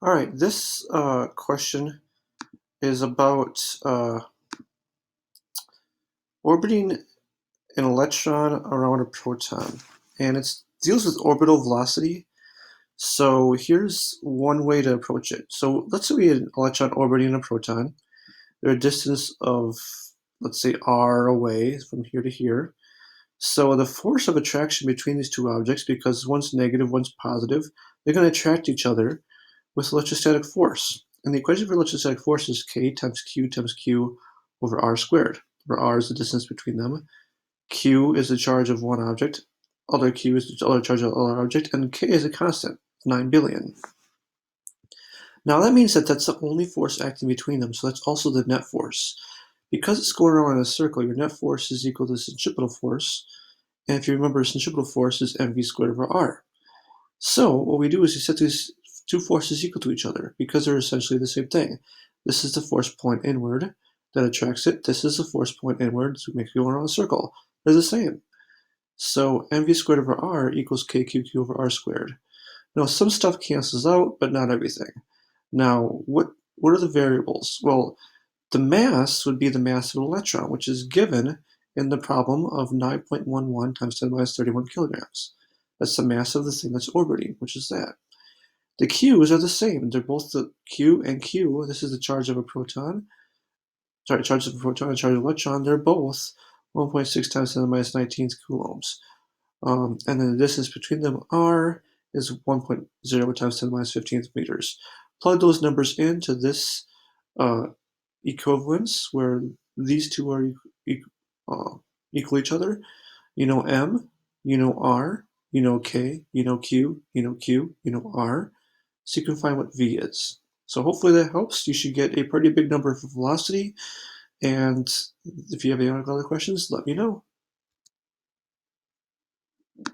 All right, this question is about orbiting an electron around a proton, and it deals with orbital velocity. So here's one way to approach it. So let's say we had an electron orbiting a proton. They're a distance of, let's say, r away from here to here. So the force of attraction between these two objects, because one's negative, one's positive, they're going to attract each other with electrostatic force. And the equation for electrostatic force is K times Q over R squared, where R is the distance between them, Q is the charge of one object, other Q is the other charge of the other object, and K is a constant, 9 billion. Now that means that that's the only force acting between them, so that's also the net force. Because it's going around in a circle, your net force is equal to centripetal force, and if you remember, centripetal force is mv squared over r. So what we do is we set these two forces equal to each other because they're essentially the same thing. This is the force point inward that attracts it. This is the force point inward to make it go around a circle. They're the same. So mv squared over r equals kqq over r squared. Now some stuff cancels out, but not everything. Now what are the variables? Well, the mass would be the mass of an electron, which is given in the problem of 9.11 times 10 minus 31 kilograms. That's the mass of the thing that's orbiting, which is that. The Q's are the same. They're both the Q and Q. This is the charge of a proton. Sorry, charge of a proton and charge of an electron. They're both 1.6 times 10 minus 19 coulombs. And then the distance between them, R, is 1.0 times 10 minus 15 meters. Plug those numbers into this equivalence where these two are equal each other. You know M, you know R, you know K, you know Q, you know Q, you know R. So you can find what V is. So hopefully that helps. You should get a pretty big number for velocity. And if you have any other questions, let me know.